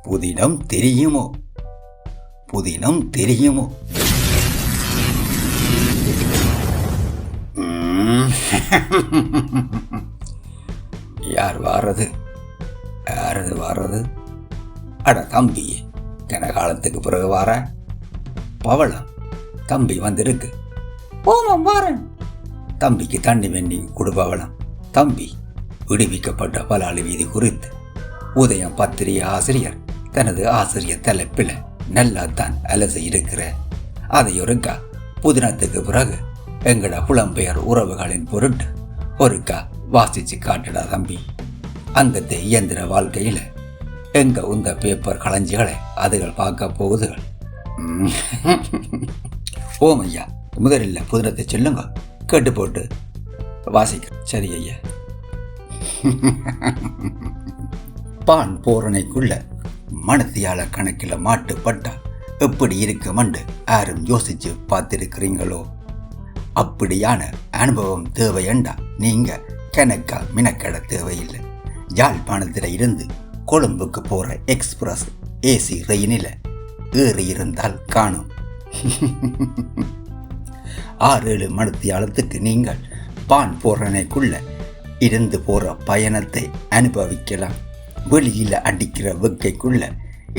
புதினம் தெரியுமோ? புதினம் தெரியுமோ? யார் வாரது? யாரது வாரது? அட தம்பியே, கனகாலத்துக்கு பிறகு வார பவளம் தம்பி வந்திருக்கு. ஓமம் வாரன். தம்பிக்கு தண்ணி வெண்ணி கொடு பவளம். தம்பி விடுவிக்கப்பட்ட பலாளி வீதி குறித்து உதயம் பத்திரிகை ஆசிரியர் தனது ஆசிரியர் தலைப்பில் நல்லாத்தான் அலசி இருக்கிற. அதை ஒருக்கா புதினத்துக்கு பிறகு எங்கட புலம்பெயர் உறவுகளின் பொருட்டு ஒருக்கா வாசிச்சு காட்டுடா தம்பி. அங்கத்தை இயந்திர வாழ்க்கையில் எங்க உந்த பேப்பர் களஞ்சிகளை அதுகள் பார்க்க போகுதுகள். ஓம் ஐயா, முதலில் புதினத்தை சொல்லுங்க, கேட்டு போட்டு வாசிக்க. சரி ஐயா. பான் போரணைக்குள்ள மனத்தியால கணக்கில் மாட்டுப்பட்டா எப்படி இருக்குமென்று யாரும் யோசிச்சு பார்த்திருக்கிறீங்களோ? அப்படியான அனுபவம் தேவையண்டா நீங்க கணக்கா மினக்கட தேவையில்லை. யாழ்ப்பாணத்தில் இருந்து கொழும்புக்கு போற எக்ஸ்பிரஸ் ஏசி ரயிலில் ஏறி இருந்தால் காணும். 6-7 மணித்தியாலத்துக்கு நீங்கள் பான் போரணைக்குள்ள இருந்து போற பயணத்தை அனுபவிக்கலாம். வெளியில அடிக்கிற வெக்கைக்குள்ள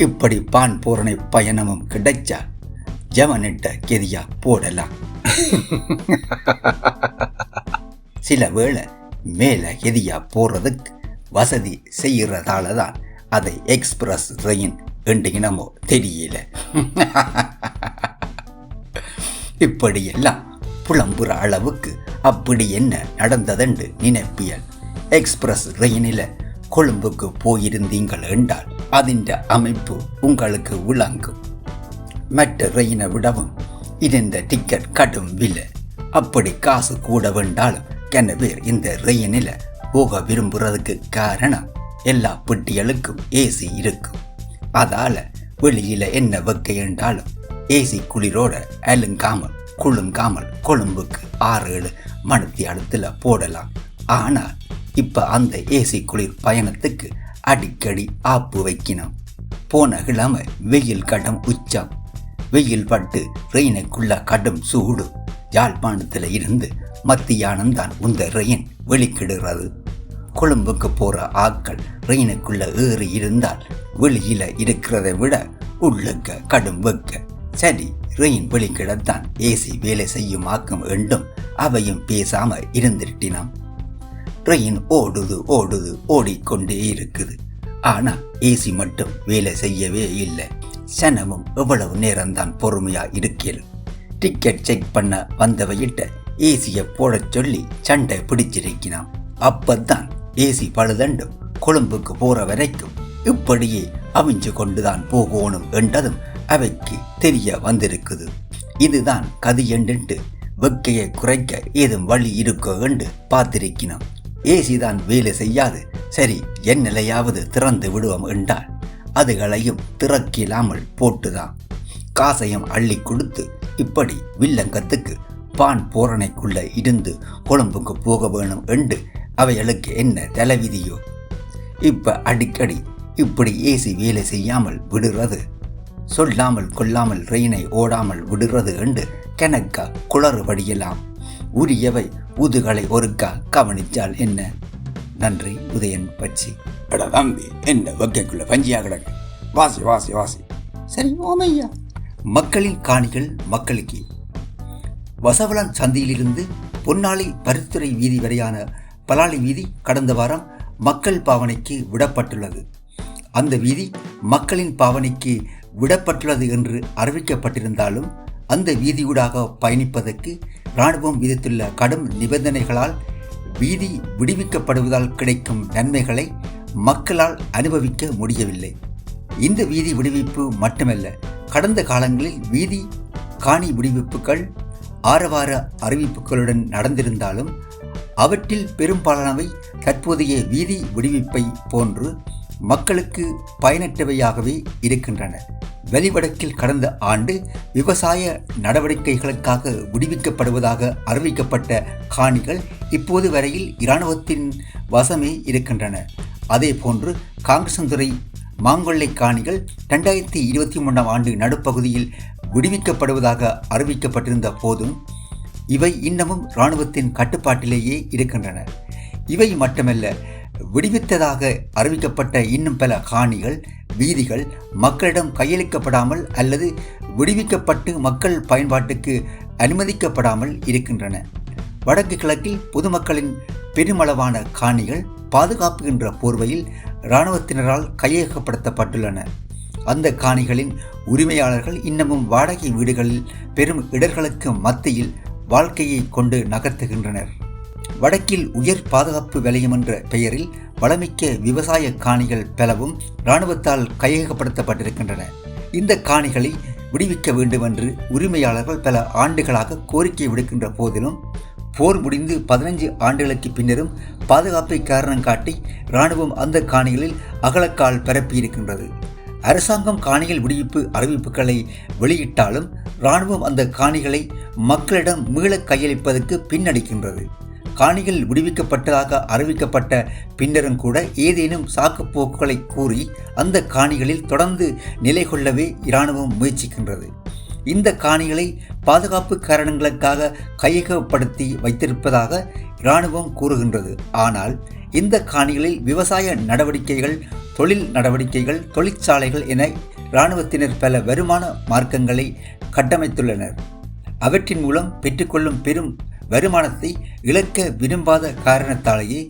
இப்படி பான் போரணை பயணமும் கிடைச்சா ஜவனிட்ட கெதியா போடலாம். சில வேளை மேல கெதியா போறதுக்கு வசதி செய்யறதால தான் அதை எக்ஸ்பிரஸ் ரயின் என்றினமோ தெரியல. இப்படியெல்லாம் புலம்புற அளவுக்கு அப்படி என்ன நடந்ததென்று நினைப்பியல். எக்ஸ்பிரஸ் ரயினில் கொழும்புக்கு போயிருந்தீங்கள் என்றால் அதின் அமைப்பு உங்களுக்கு விளங்கும். மற்ற ரயினை விடவும் இந்த டிக்கெட் கடும் விலை. அப்படி காசு கூட வேண்டாலும் கன பேர் இந்த ரயினில் போக விரும்புறதுக்கு காரணம் எல்லா பெட்டிகளுக்கும் ஏசி இருக்கும். அதால வெளியில என்ன வெக்கை என்றாலும் ஏசி குளிரோட அலுங்காமல் குளுங்காமல் கொழும்புக்கு 6-7 மணித்தியாலத்தில் போடலாம். ஆனால் இப்ப அந்த ஏசி குளிர் பயணத்துக்கு அடிக்கடி ஆப்பு வைக்கணும். போன கிழமை வெயில் கடும் உச்சம். வெயில் பட்டு ரெயினுக்குள்ள கடும் சூடு. யாழ்ப்பாணத்தில் இருந்து மத்தியானம்தான் இந்த ரெயின் வெளிக்கிடுறது. கொழும்புக்கு போற ஆட்கள் ரெயினுக்குள்ள ஏறி இருந்தால் வெளியில இருக்கிறதை விட உள்ளுக்க கடும் வெக்க. சரி, ரெயின் வெளிக்கிடத்தான் ஏசி வேலை செய்யுமாக்கும் என்றும் அவையும் பேசாம இருந்துட்டினாம். ரெயின் ஓடுது ஓடிக்கொண்டே இருக்குது. ஆனா ஏசி மட்டும் வேலை செய்யவே இல்லை. சனமும் எவ்வளவு நேரம்தான் பொறுமையா இருக்கலும். டிக்கெட் செக் பண்ண வந்தவையிட்ட ஏசிய போட சொல்லி சண்டை பிடிச்சிருக்கிறான். அப்பத்தான் ஏசி பழுதண்டும் கொழும்புக்கு போற வரைக்கும் இப்படியே அவிஞ்சு கொண்டுதான் போகணும் என்றதும் அவைக்கு தெரிய வந்திருக்குது. இதுதான் கதி என்று வெக்கையை குறைக்க ஏதும் வழி இருக்கோ என்று பார்த்திருக்கணும். ஏசி தான் வேலை செய்யாது. சரி, என் நிலையாவது திறந்து விடுவோம் என்றால் அதுகளையும் திறக்கிலாமல் போட்டுதான் காசையும் அள்ளி கொடுத்து இப்படி வில்லங்கத்துக்கு பான் போரணைக்குள்ள இருந்து கொழும்புக்கு போக வேணும் என்று அவைகளுக்கு என்ன தலைவிதியோ? இப்ப அடிக்கடி இப்படி ஏசி வேலை செய்யாமல் விடுறது, சொல்லாமல் கொள்ளாமல் ரெயினை ஓடாமல் விடுறது என்று கணக்கா குளறுபடியலாம். உரியவை உதுகளை ஒருக்கா கவனிச்சால் என்ன? நன்றி. உதயன் பச்சி. எடா தம்பி, என்ன வகைக்குள்ள பஞ்சியா கிடக்கு. வாசி வாசி வாசி. சரி ஓமையா. மக்களின் காணிகள் மக்களுக்கு. வசவலான் சந்தியிலிருந்து பொன்னாளி பருத்துறை வீதி வரையான பலாளி வீதி கடந்த வாரம் மக்கள் பாவனைக்கு விடப்பட்டுள்ளது. அந்த வீதி மக்களின் பாவனைக்கு விடப்பட்டுள்ளது என்று அறிவிக்கப்பட்டிருந்தாலும் அந்த வீதியூடாக பயணிப்பதற்கு இராணுவம் விதித்துள்ள கடும் நிபந்தனைகளால் வீதி விடுவிக்கப்படுவதால் கிடைக்கும் நன்மைகளை மக்களால் அனுபவிக்க முடியவில்லை. இந்த வீதி விடுவிப்பு மட்டுமல்ல, கடந்த காலங்களில் வீதி காணி விடுவிப்புகள் ஆரவார அறிவிப்புகளுடன் நடந்திருந்தாலும் அவற்றில் பெரும்பாலானவை தற்போதைய வீதி விடுவிப்பை போன்று மக்களுக்கு பயனற்றவையாகவே இருக்கின்றன. வெளிவடக்கில் கடந்த ஆண்டு விவசாய நடவடிக்கைகளுக்காக விடுவிக்கப்படுவதாக அறிவிக்கப்பட்ட காணிகள் இப்போது வரையில் இராணுவத்தின் வசமே இருக்கின்றன. அதேபோன்று காங்கசந்துறை மாங்கொள்ளை காணிகள் 2023 ஆண்டு நடுப்பகுதியில் விடுவிக்கப்படுவதாக அறிவிக்கப்பட்டிருந்த போதும் இவை இன்னமும் இராணுவத்தின் கட்டுப்பாட்டிலேயே இருக்கின்றன. இவை மட்டுமல்ல, விடுவித்ததாக அறிவிக்கப்பட்ட இன்னும் பல காணிகள், வீதிகள் மக்களிடம் கையளிக்கப்படாமல் அல்லது விடுவிக்கப்பட்டு மக்கள் பயன்பாட்டுக்கு அனுமதிக்கப்படாமல் இருக்கின்றன. வடக்கு கிழக்கில் பொதுமக்களின் பெருமளவான காணிகள் பாதுகாப்பு என்ற போர்வையில் இராணுவத்தினரால் கையகப்படுத்தப்பட்டுள்ளன. அந்த காணிகளின் உரிமையாளர்கள் இன்னமும் வாடகை வீடுகளில் பெரும் இடர்களுக்கு மத்தியில் வாழ்க்கையை கொண்டு நகர்த்துகின்றனர். வடக்கில் உயர் பாதுகாப்பு வலயம் என்ற பெயரில் வளமிக்க விவசாய காணிகள் பலவும் இராணுவத்தால் கையகப்படுத்தப்பட்டிருக்கின்றன. இந்த காணிகளை விடுவிக்க வேண்டும் என்று உரிமையாளர்கள் பல ஆண்டுகளாக கோரிக்கை விடுக்கின்ற போதிலும் போர் முடிந்து 15 ஆண்டுகளுக்கு பின்னரும் பாதுகாப்பை காரணம் காட்டி இராணுவம் அந்த காணிகளில் அகலக்கால் பரப்பியிருக்கின்றது. அரசாங்கம் காணிகள் விடுவிப்பு அறிவிப்புகளை வெளியிட்டாலும் இராணுவம் அந்த காணிகளை மக்களிடம் மீள கையளிப்பதற்கு பின்னடிக்கின்றது. காணிகள் விடுவிக்கப்பட்டதாக அறிவிக்கப்பட்ட பின்னரும் கூட ஏதேனும் சாக்குப்போக்குகளை கூறி அந்த காணிகளில் தொடர்ந்து நிலை கொள்ளவே இராணுவம் முயற்சிக்கின்றது. இந்த காணிகளை பாதுகாப்பு காரணங்களுக்காக கையகப்படுத்தி வைத்திருப்பதாக இராணுவம் கூறுகின்றது. ஆனால் இந்த காணிகளில் விவசாய நடவடிக்கைகள், தொழில் நடவடிக்கைகள், தொழிற்சாலைகள் என இராணுவத்தினர் பல வருமான மார்க்கங்களை கட்டமைத்துள்ளனர். அவற்றின் மூலம் பெற்றுக்கொள்ளும் பெரும் வருமானத்தை இழக்க விரும்பாத காரணத்தாலேயே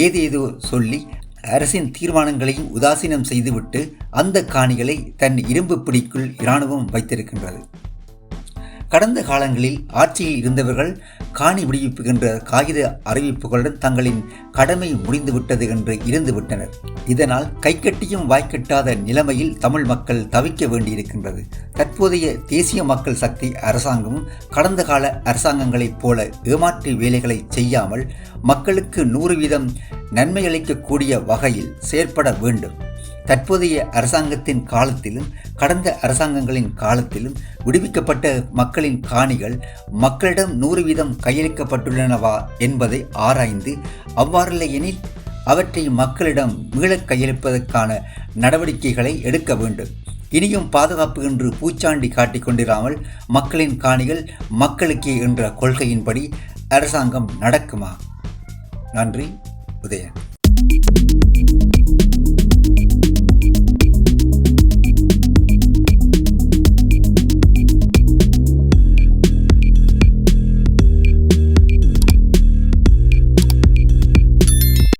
ஏதேதோ சொல்லி அரசின் தீர்மானங்களையும் உதாசீனம் செய்துவிட்டு அந்த காணிகளை தன் இரும்பு பிடிக்குள் இராணுவம் வைத்திருக்கின்றது. கடந்த காலங்களில் ஆட்சியில் இருந்தவர்கள் காணி விடுவிப்பு என்ற காகித அறிவிப்புகளுடன் தங்களின் கடமை முடிந்துவிட்டது என்று இருந்துவிட்டனர். இதனால் கைக்கட்டியும் வாய்க்கட்டாத நிலைமையில் தமிழ் மக்கள் தவிக்க வேண்டியிருக்கின்றது. தற்போதைய தேசிய மக்கள் சக்தி அரசாங்கமும் கடந்த கால அரசாங்கங்களைப் போல ஏமாற்று வேலைகளை செய்யாமல் மக்களுக்கு 100% நன்மை அளிக்கக்கூடிய வகையில் செயற்பட வேண்டும். தற்போதைய அரசாங்கத்தின் காலத்திலும் கடந்த அரசாங்கங்களின் காலத்திலும் விடுவிக்கப்பட்ட மக்களின் காணிகள் மக்களிடம் 100% கையளிக்கப்பட்டுள்ளனவா என்பதை ஆராய்ந்து அவ்வாறில்லை எனில் அவற்றை மக்களிடம் மீளக் கையளிப்பதற்கான நடவடிக்கைகளை எடுக்க வேண்டும். இனியும் பாதுகாப்பு என்று பூச்சாண்டி காட்டிக் கொண்டிராமல் மக்களின் காணிகள் மக்களுக்கே என்ற கொள்கையின்படி அரசாங்கம் நடக்குமா? நன்றி. உதயன்.